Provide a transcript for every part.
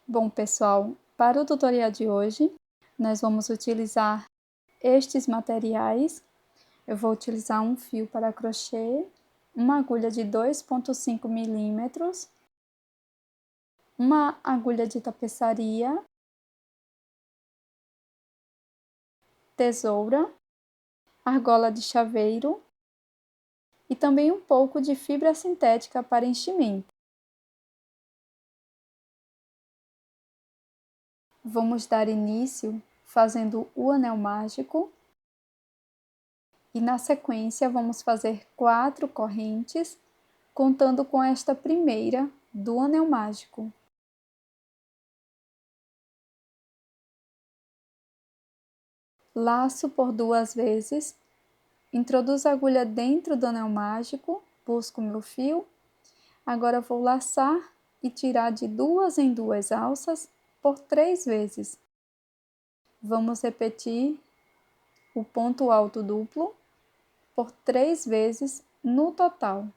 Bom, pessoal, para o tutorial de hoje, nós vamos utilizar estes materiais. Eu vou utilizar um fio para crochê, uma agulha de 2,5 milímetros, uma agulha de tapeçaria, tesoura, argola de chaveiro e também um pouco de fibra sintética para enchimento. Vamos dar início fazendo o anel mágico e na sequência vamos fazer 4 correntes, contando com esta primeira do anel mágico. Laço por 2 vezes, introduzo a agulha dentro do anel mágico, busco meu fio, agora vou laçar e tirar de 2 em 2 alças por 3 vezes. Vamos repetir o ponto alto duplo por 3 vezes no total.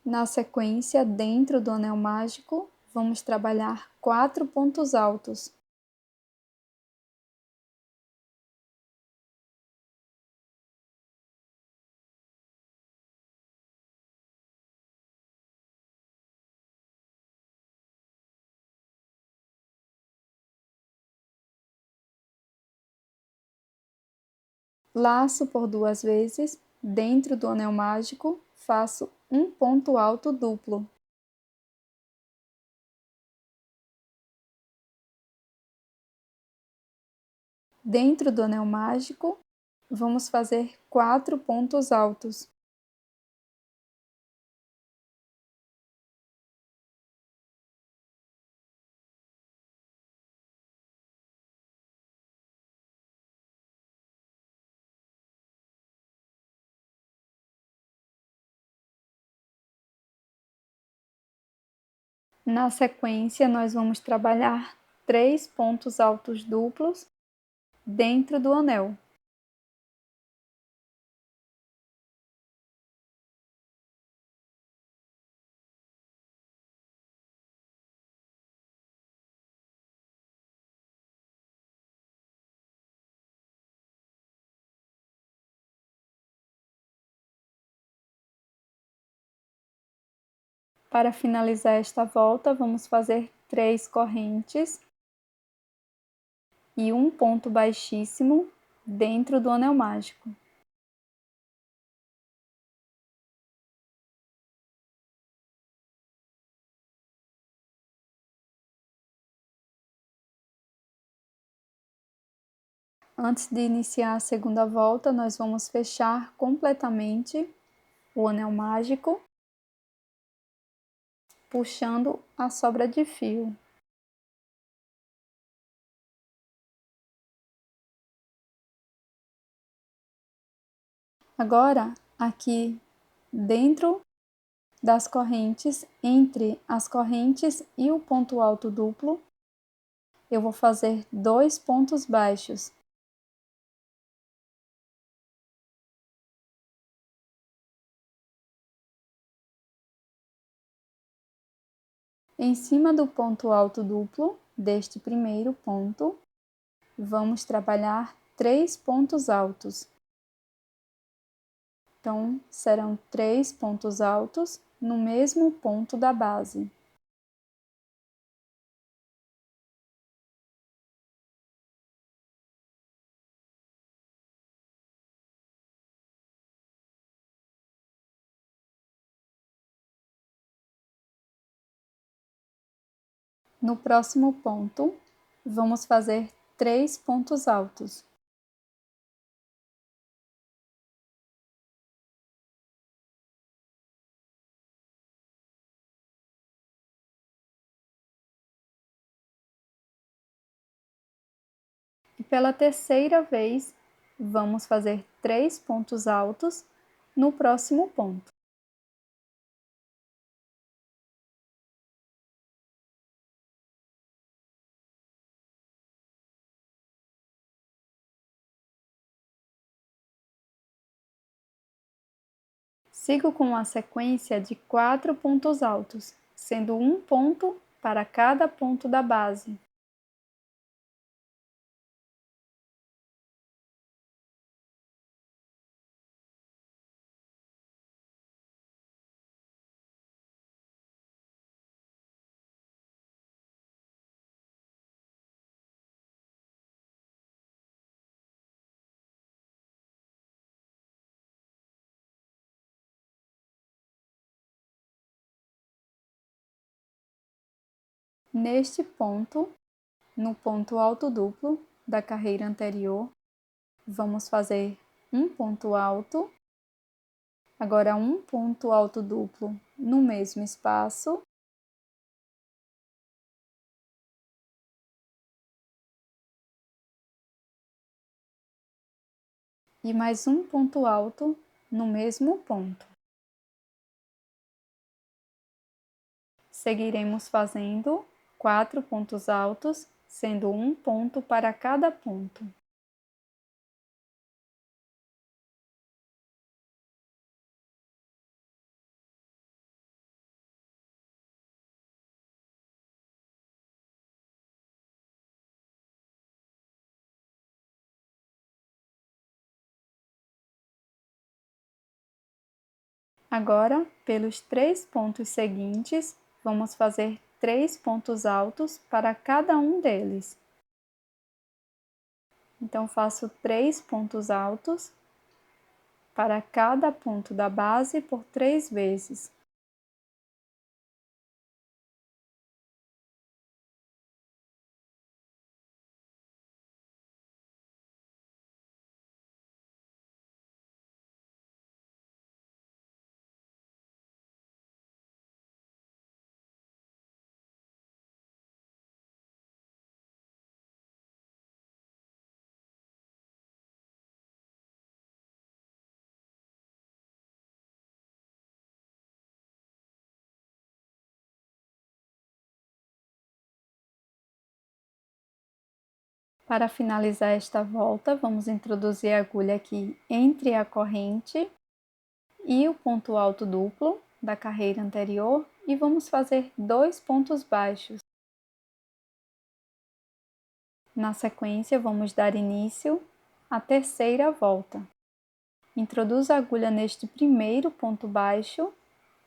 Na sequência, dentro do anel mágico, vamos trabalhar 4 pontos altos. Laço por 2 vezes, dentro do anel mágico, faço um ponto alto duplo. Dentro do anel mágico, vamos fazer 4 pontos altos. Na sequência, nós vamos trabalhar 3 pontos altos duplos dentro do anel. Para finalizar esta volta, vamos fazer 3 correntes e um ponto baixíssimo dentro do anel mágico. Antes de iniciar a segunda volta, nós vamos fechar completamente o anel mágico, puxando a sobra de fio. Agora, aqui dentro das correntes, entre as correntes e o ponto alto duplo, eu vou fazer 2 pontos baixos. Em cima do ponto alto duplo, deste primeiro ponto, vamos trabalhar 3 pontos altos. Então, serão 3 pontos altos no mesmo ponto da base. No próximo ponto, vamos fazer 3 pontos altos. E pela terceira vez, vamos fazer 3 pontos altos no próximo ponto. Sigo com a sequência de 4 pontos altos, sendo um ponto para cada ponto da base. Neste ponto, no ponto alto duplo da carreira anterior, vamos fazer um ponto alto, agora um ponto alto duplo no mesmo espaço, e mais um ponto alto no mesmo ponto. Seguiremos fazendo 4 pontos altos, sendo um ponto para cada ponto. Agora, pelos 3 pontos seguintes, vamos fazer 3 pontos altos para cada um deles. Então, faço 3 pontos altos para cada ponto da base por 3 vezes. Para finalizar esta volta, vamos introduzir a agulha aqui entre a corrente e o ponto alto duplo da carreira anterior e vamos fazer 2 pontos baixos. Na sequência, vamos dar início à terceira volta. Introduzo a agulha neste primeiro ponto baixo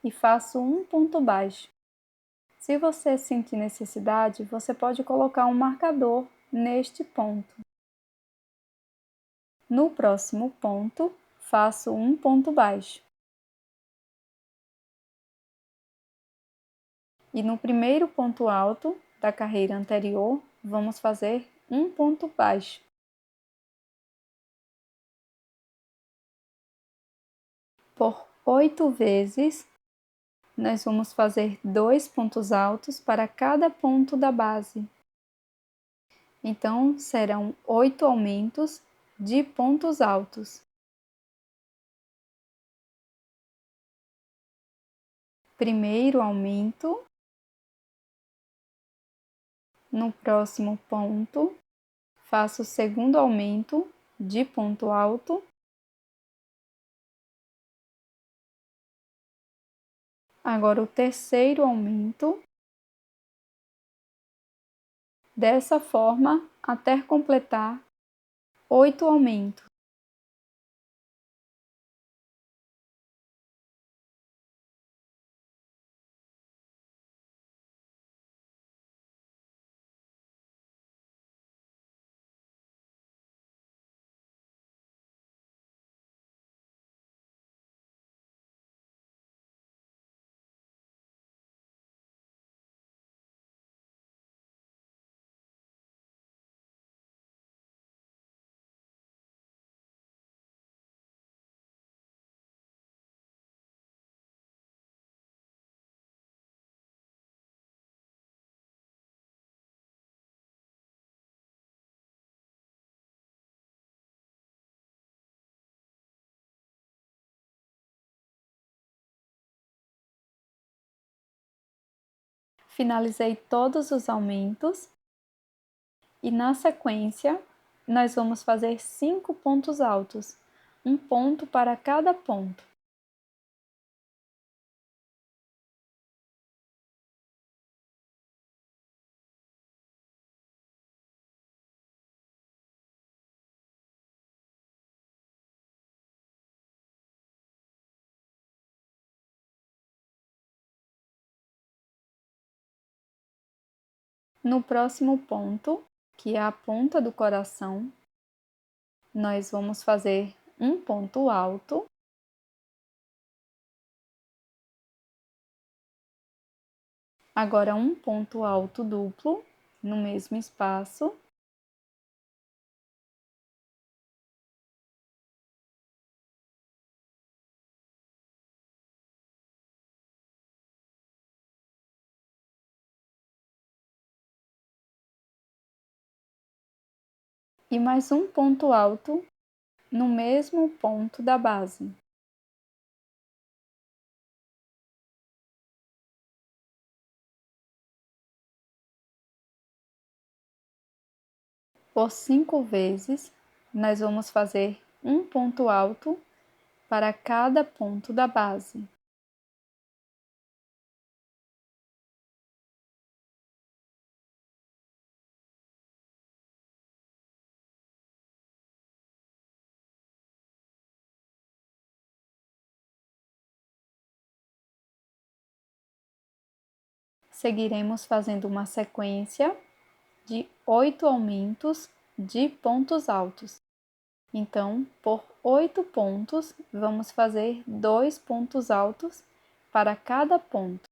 e faço um ponto baixo. Se você sentir necessidade, você pode colocar um marcador neste ponto. No próximo ponto, faço um ponto baixo. E no primeiro ponto alto da carreira anterior, vamos fazer um ponto baixo. Por 8 vezes, nós vamos fazer 2 pontos altos para cada ponto da base. Então, serão 8 aumentos de pontos altos. Primeiro aumento, no próximo ponto, faço o segundo aumento de ponto alto. Agora o terceiro aumento. Dessa forma, até completar 8 aumentos. Finalizei todos os aumentos e na sequência nós vamos fazer 5 pontos altos, um ponto para cada ponto. No próximo ponto, que é a ponta do coração, nós vamos fazer um ponto alto. Agora um ponto alto duplo no mesmo espaço. E mais um ponto alto no mesmo ponto da base. Por 5 vezes, nós vamos fazer um ponto alto para cada ponto da base. Seguiremos fazendo uma sequência de 8 aumentos de pontos altos. Então, por 8 pontos, vamos fazer 2 pontos altos para cada ponto.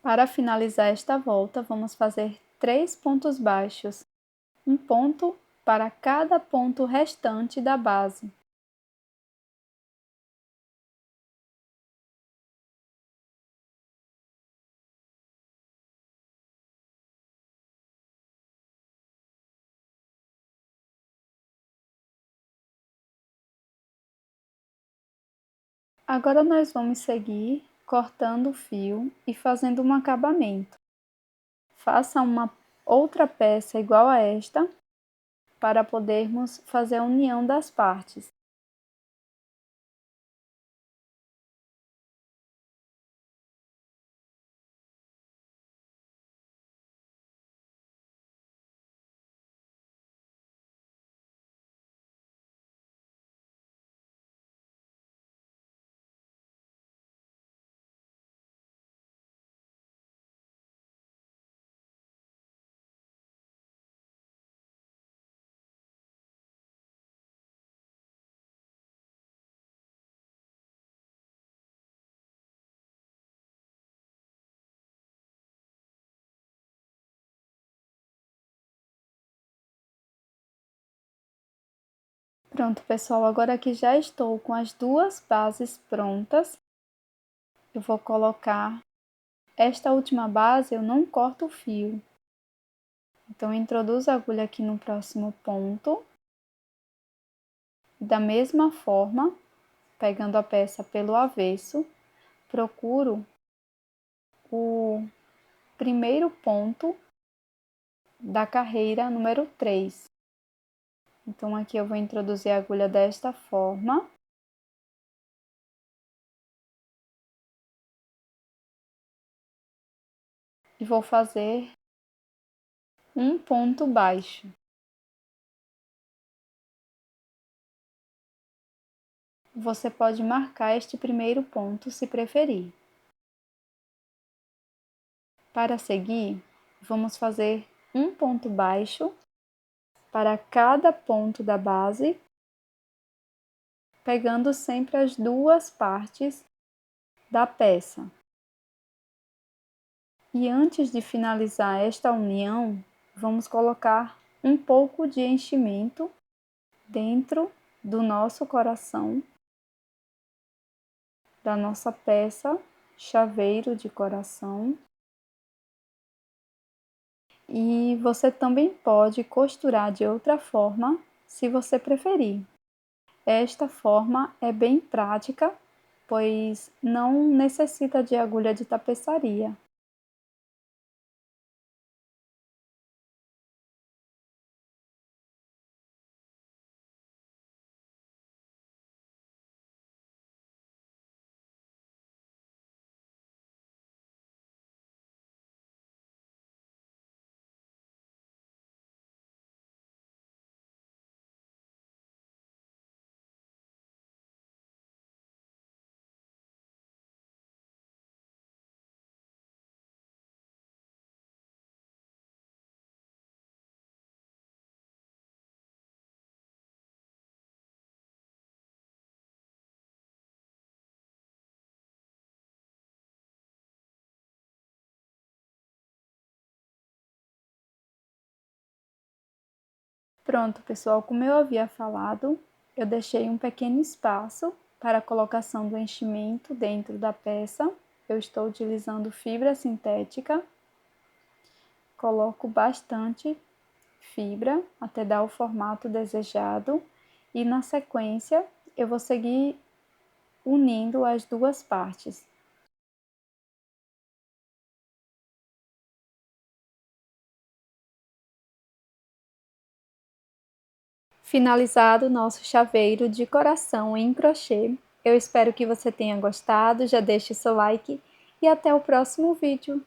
Para finalizar esta volta, vamos fazer 3 pontos baixos, um ponto para cada ponto restante da base. Agora nós vamos seguir cortando o fio e fazendo um acabamento. Faça uma outra peça igual a esta para podermos fazer a união das partes. Pronto, pessoal, agora que já estou com as duas bases prontas, eu vou colocar esta última base, eu não corto o fio. Então, eu introduzo a agulha aqui no próximo ponto. Da mesma forma, pegando a peça pelo avesso, procuro o primeiro ponto da carreira número 3. Então, aqui eu vou introduzir a agulha desta forma. E vou fazer um ponto baixo. Você pode marcar este primeiro ponto se preferir. Para seguir, vamos fazer um ponto baixo para cada ponto da base, pegando sempre as duas partes da peça. E antes de finalizar esta união, vamos colocar um pouco de enchimento dentro do nosso coração, da nossa peça chaveiro de coração. E você também pode costurar de outra forma, se você preferir. Esta forma é bem prática, pois não necessita de agulha de tapeçaria. Pronto, pessoal, como eu havia falado, eu deixei um pequeno espaço para a colocação do enchimento dentro da peça. Eu estou utilizando fibra sintética, coloco bastante fibra até dar o formato desejado e na sequência eu vou seguir unindo as duas partes. Finalizado o nosso chaveiro de coração em crochê. Eu espero que você tenha gostado, já deixe seu like e até o próximo vídeo.